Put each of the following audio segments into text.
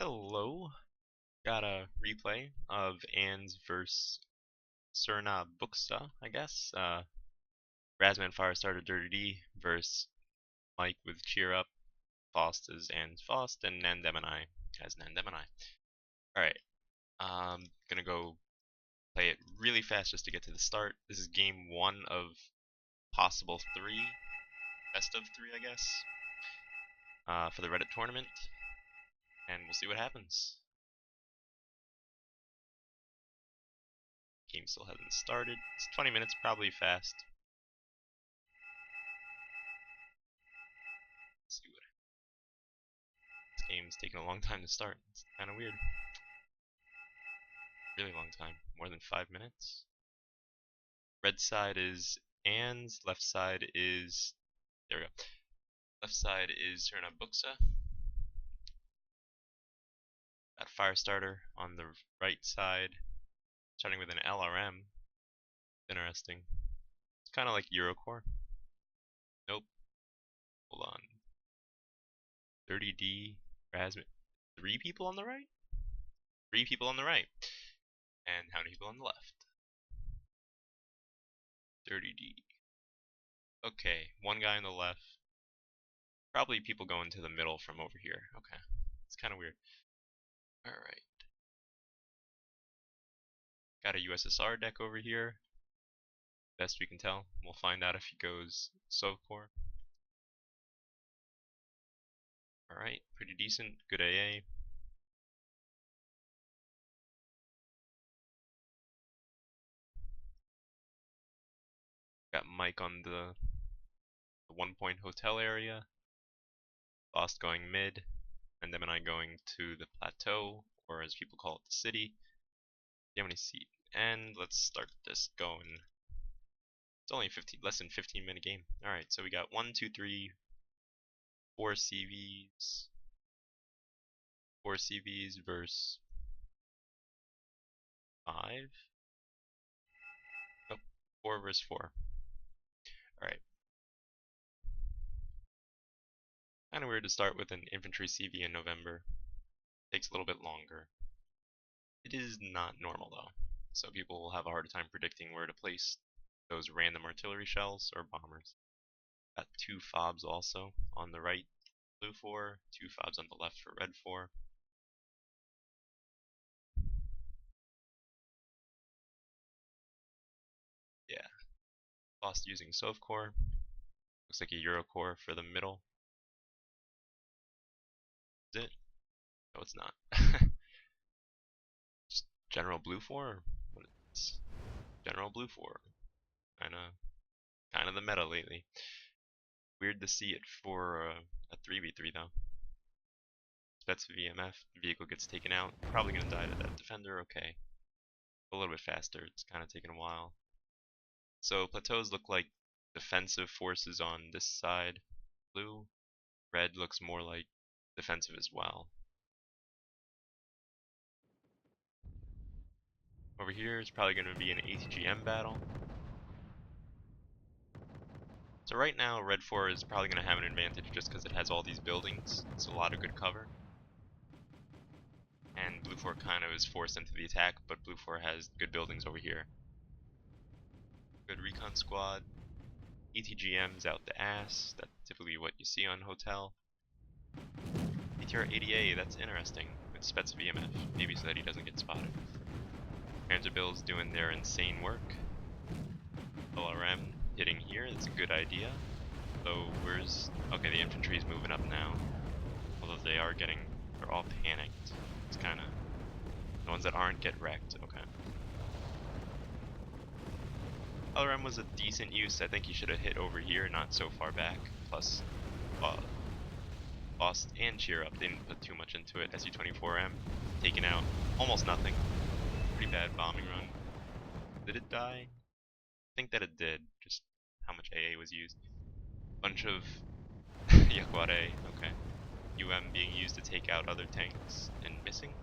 Hello, got a replay of Anne's versus Crna Buksna, I guess. Razman Firestarter Dirty D versus Mike with Cheer Up, Faust as Anne's Faust, and Nandemini as Nandemini. Alright, gonna go play it really fast just to get to the start. This is game 1 of possible 3, best of 3 I guess, for the Reddit tournament, and we'll see what happens. Game still hasn't started. It's 20 minutes, probably fast. Let's see what. This game's taking a long time to start. It's kind of weird. Really long time. More than 5 minutes. Red side is Anne's. Left side is. There we go. Left side is Crna Buksna. Got Firestarter on the right side. Starting with an LRM. Interesting. It's kind of like Eurocore. Nope. Hold on. 30D. Razman. 3 people on the right? 3 people on the right. And how many people on the left? 30D. Okay, 1 guy on the left. Probably people going to the middle from over here. Okay. It's kind of weird. Alright. Got a USSR deck over here. Best we can tell. We'll find out if he goes Sovcore. Alright, pretty decent. Good AA. Got Mike on the 1-point hotel area. Lost going mid. And then I going to the plateau, or as people call it, the city. Do you have any seat? And let's start this going. It's only less than 15-minute game. Alright, so we got 1, 2, 3, 4 CVs. 4 CVs versus 5. Nope, 4 versus 4. Alright. Kinda weird to start with an infantry CV in November. Takes a little bit longer. It is not normal though, so people will have a harder time predicting where to place those random artillery shells or bombers. Got 2 fobs also on the right, Blufor, 2 fobs on the left for Redfor. Yeah, Lost using Sovcore. Looks like a Eurocore for the middle. Is it? No, it's not. Just General Blufor? What is General Blufor? Kinda the meta lately. Weird to see it for a 3v3 though. That's VMF. Vehicle gets taken out. Probably gonna die to that defender. Okay. A little bit faster. It's kind of taking a while. So plateaus look like defensive forces on this side. Blue. Red looks more like defensive as well. Over here is probably going to be an ATGM battle. So right now Redfor is probably going to have an advantage just because it has all these buildings. It's a lot of good cover. And Blufor kind of is forced into the attack, but Blufor has good buildings over here. Good recon squad. ETGM's out the ass. That's typically what you see on hotel. ATR 80A, that's interesting. With Spets VMF, maybe so that he doesn't get spotted. Panzerbills doing their insane work. LRM hitting here, that's a good idea. So where's... okay, the infantry's moving up now. Although they're all panicked. It's kinda... the ones that aren't get wrecked, okay. LRM was a decent use. I think he should have hit over here, not so far back. Plus, Lost and Cheer Up didn't put too much into it. SU-24M taken out almost nothing. Pretty bad bombing run. Did it die? I think that it did. Just how much AA was used. Bunch of Yakware, okay. UM being used to take out other tanks and missing.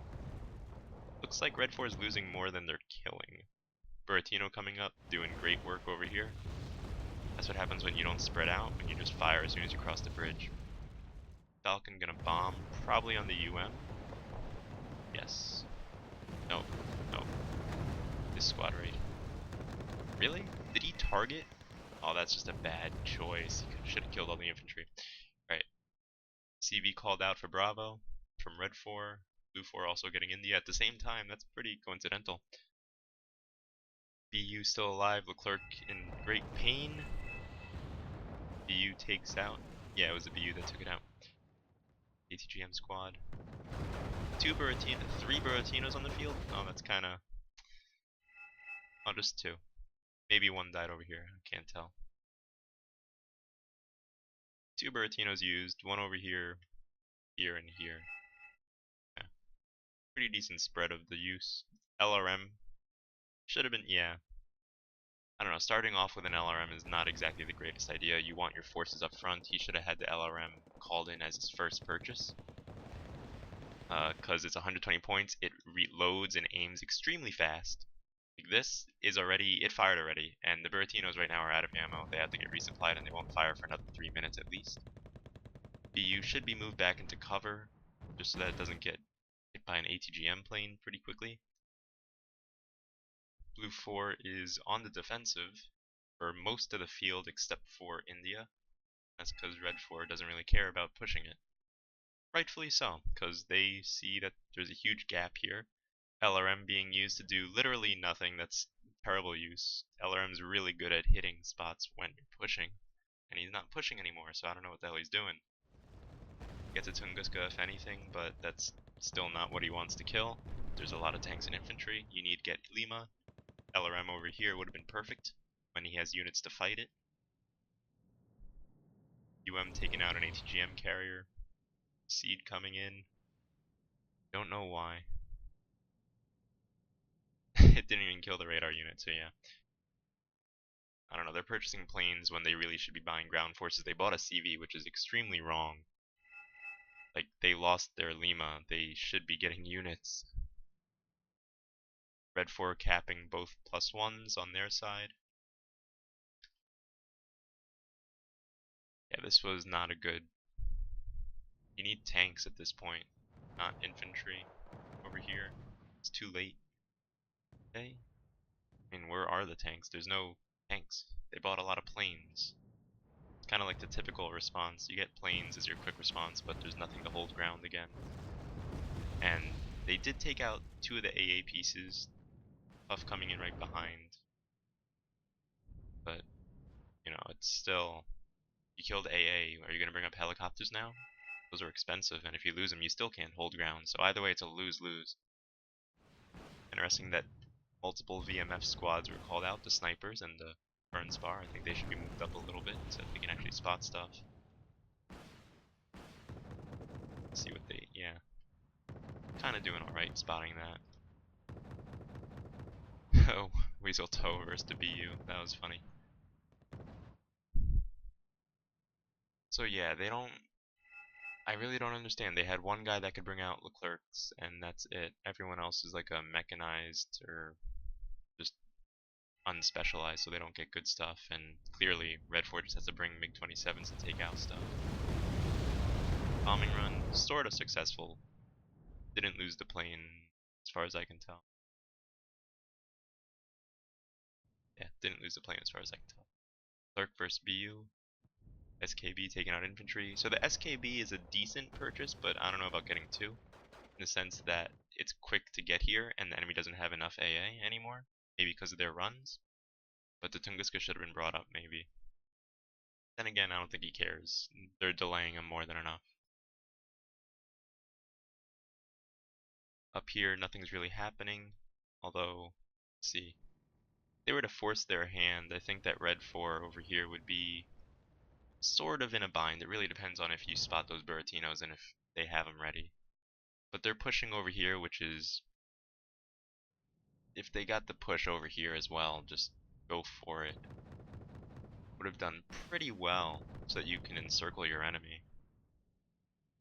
Looks like Redfor is losing more than they're killing. Buratino coming up, doing great work over here. That's what happens when you don't spread out, when you just fire as soon as you cross the bridge. Falcon gonna bomb, probably on the UM. target. Oh, that's just a bad choice. He should have killed all the infantry. Alright. CV called out for Bravo from Redfor. Blufor also getting India at the same time. That's pretty coincidental. BU still alive. Leclerc in great pain. BU takes out. Yeah, it was the BU that took it out. ATGM squad. 3 Buratinos on the field. Oh, that's kind of. Oh, just 2. Maybe 1 died over here. I can't tell. 2 Buratinos used. 1 over here, here, and here. Yeah. Pretty decent spread of the use. LRM should have been. Yeah. I don't know. Starting off with an LRM is not exactly the greatest idea. You want your forces up front. He should have had the LRM called in as his first purchase. Because it's 120 points, it reloads and aims extremely fast. Like this is already, it fired already, and the Buratinos right now are out of ammo. They have to get resupplied and they won't fire for another 3 minutes at least. BU should be moved back into cover, just so that it doesn't get hit by an ATGM plane pretty quickly. Blufor is on the defensive for most of the field except for India. That's because Redfor doesn't really care about pushing it. Rightfully so, because they see that there's a huge gap here. LRM being used to do literally nothing. That's terrible use. LRM's really good at hitting spots when you're pushing, and he's not pushing anymore, so I don't know what the hell he's doing. Gets a Tunguska if anything, but that's still not what he wants to kill. There's a lot of tanks and infantry. You need to get Lima. LRM over here would have been perfect when he has units to fight it. taking out an ATGM carrier. Seed coming in. Don't know why. It didn't even kill the radar unit, so yeah. I don't know, they're purchasing planes when they really should be buying ground forces. They bought a CV, which is extremely wrong. Like, they lost their Lima. They should be getting units. Redfor capping both +1s on their side. Yeah, this was not a good... You need tanks at this point, not infantry over here. It's too late. Okay. I mean, where are the tanks? There's no tanks. They bought a lot of planes. It's kind of like the typical response. You get planes as your quick response, but there's nothing to hold ground again. And they did take out 2 of the AA pieces. Puff coming in right behind. But, you know, it's still... You killed AA. Are you going to bring up helicopters now? Those are expensive, and if you lose them, you still can't hold ground. So either way, it's a lose-lose. Interesting that multiple VMF squads were called out, the snipers and the burn spar. I think they should be moved up a little bit so that they can actually spot stuff. Let's see what they... yeah. Kind of doing alright spotting that. Oh, Weasel Toe versus the BU. That was funny. So yeah, they don't... I really don't understand. They had one guy that could bring out Leclerc's, and that's it. Everyone else is like a mechanized or just unspecialized, so they don't get good stuff. And clearly, Redfor just has to bring MiG-27s to take out stuff. Bombing run, sort of successful. Didn't lose the plane, as far as I can tell. Yeah, didn't lose the plane as far as I can tell. Leclerc versus BU. SKB taking out infantry. So the SKB is a decent purchase, but I don't know about getting 2. In the sense that it's quick to get here, and the enemy doesn't have enough AA anymore. Maybe because of their runs. But the Tunguska should have been brought up, maybe. Then again, I don't think he cares. They're delaying him more than enough. Up here, nothing's really happening. Although, let's see. If they were to force their hand, I think that Redfor over here would be sort of in a bind. It really depends on if you spot those Buratinos and if they have them ready. But they're pushing over here, which is... If they got the push over here as well, just go for it. Would have done pretty well so that you can encircle your enemy.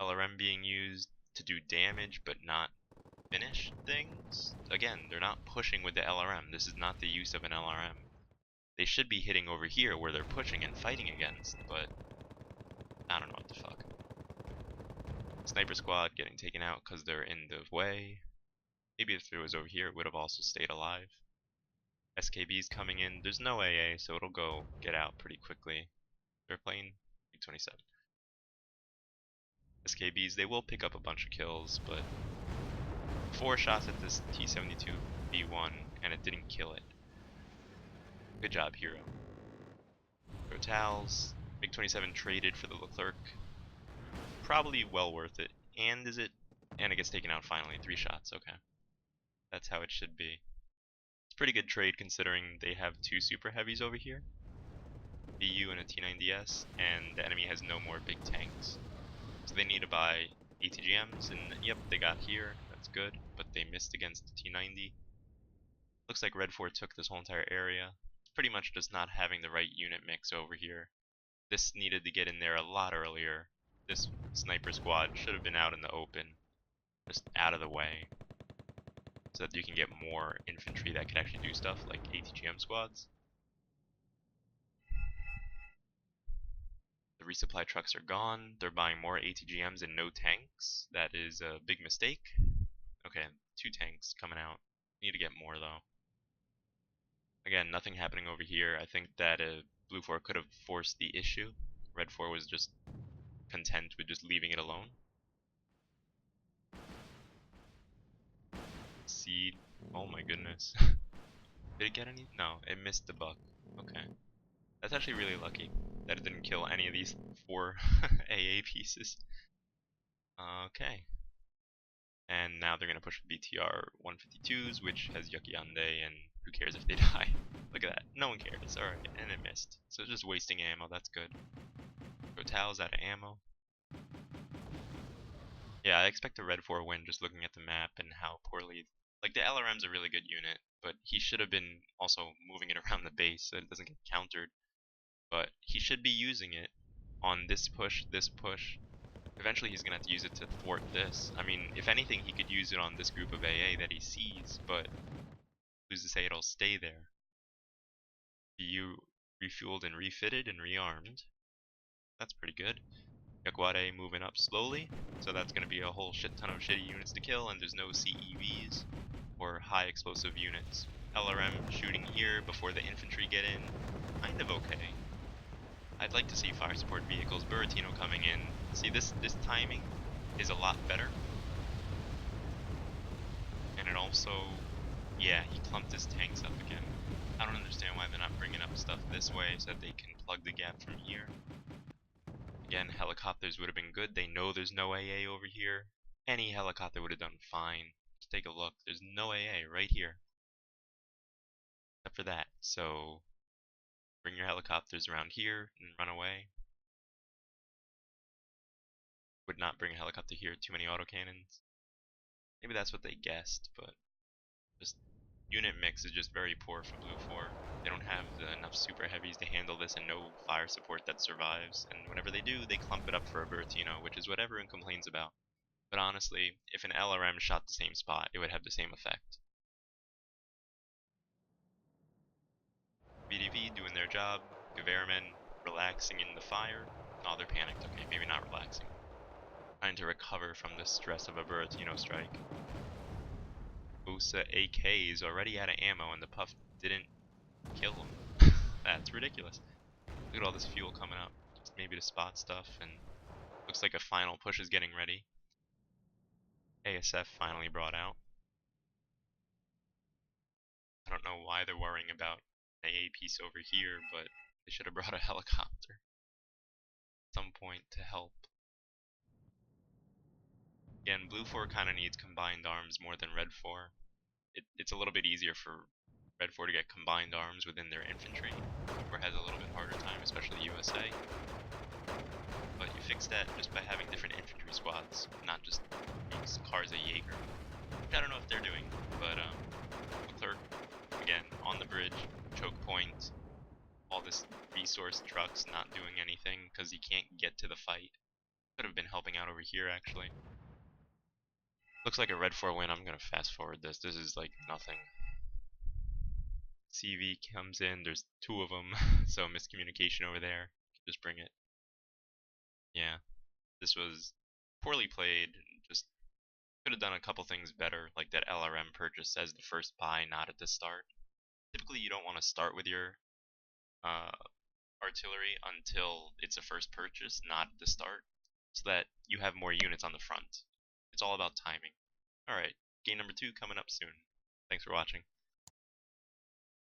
LRM being used to do damage but not finish things. Again, they're not pushing with the LRM. This is not the use of an LRM. They should be hitting over here where they're pushing and fighting against, but I don't know what the fuck. Sniper squad getting taken out because they're in the way. Maybe if it was over here, it would have also stayed alive. SKB's coming in. There's no AA, so it'll go get out pretty quickly. They're playing 27. SKBs, they will pick up a bunch of kills, but 4 shots at this T-72B1, and it didn't kill it. Good job, Hero. Totals, MiG-27 traded for the Leclerc. Probably well worth it. And is it? And it gets taken out finally. 3 shots, okay. That's how it should be. It's a pretty good trade considering they have 2 super heavies over here. BU and a T-90S, and the enemy has no more big tanks. So they need to buy ATGMs, and yep, they got here. That's good, but they missed against the T-90. Looks like Redfor took this whole entire area. Pretty much just not having the right unit mix over here. This needed to get in there a lot earlier. This sniper squad should have been out in the open, just out of the way, so that you can get more infantry that can actually do stuff like ATGM squads. The resupply trucks are gone. They're buying more ATGMs and no tanks. That is a big mistake. Okay, 2 tanks coming out. Need to get more though. Again, nothing happening over here. I think that Blufor could have forced the issue. Redfor was just content with just leaving it alone. Seed. Oh my goodness. Did it get any? No, it missed the buck. Okay. That's actually really lucky that it didn't kill any of these 4 AA pieces. Okay. And now they're going to push BTR 152s, which has Yuki Yande, and who cares if they die? Look at that. No one cares. Alright, and it missed. So just wasting ammo, that's good. Total's out of ammo. Yeah, I expect a Redfor win just looking at the map and how poorly... Like, the LRM's a really good unit, but he should have been also moving it around the base so it doesn't get countered. But he should be using it on this push, this push. Eventually he's going to have to use it to thwart this. I mean, if anything, he could use it on this group of AA that he sees, but who's to say it'll stay there? BU refueled and refitted and rearmed. That's pretty good. Yakwade moving up slowly, so that's going to be a whole shit ton of shitty units to kill, and there's no CEVs or high explosive units. LRM shooting here before the infantry get in, kind of okay. I'd like to see fire support vehicles, Buratino coming in. See, this timing is a lot better. And it also, yeah, he clumped his tanks up again. I don't understand why they're not bringing up stuff this way so that they can plug the gap from here. Again, helicopters would have been good. They know there's no AA over here. Any helicopter would have done fine. Just take a look. There's no AA right here. Except for that. So, bring your helicopters around here and run away. Would not bring a helicopter here. Too many autocannons. Maybe that's what they guessed, but just unit mix is just very poor for Blufor. They don't have enough super heavies to handle this and no fire support that survives, and whenever they do, they clump it up for a Buratino, which is what everyone complains about. But honestly, if an LRM shot the same spot, it would have the same effect. VDV doing their job, Gewehrmen relaxing in the fire. Oh, they're panicked. Okay, maybe not relaxing. Trying to recover from the stress of a Buratino strike. Osa AK is already out of ammo and the Puff didn't kill him. That's ridiculous. Look at all this fuel coming up. Just maybe to spot stuff, and looks like a final push is getting ready. ASF finally brought out. I don't know why they're worrying about an AA piece over here, but they should have brought a helicopter at some point to help. Again, Blufor kind of needs combined arms more than Redfor. It's a little bit easier for Redfor to get combined arms within their infantry. Blufor has a little bit harder time, especially USA. But you fix that just by having different infantry squads, not just use cars a Jaeger. Which I don't know if they're doing, but Leclerc, again, on the bridge, choke point, all this resource trucks not doing anything because he can't get to the fight. Could have been helping out over here, actually. Looks like a Redfor win. I'm going to fast forward this. This is like nothing. CV comes in. There's 2 of them, so miscommunication over there. Just bring it. Yeah, this was poorly played. Just could have done a couple things better, like that LRM purchase as the first buy, not at the start. Typically typically you don't want to start with your artillery until it's a first purchase, not at the start, so that you have more units on the front. It's all about timing. Alright, game number 2 coming up soon. Thanks for watching.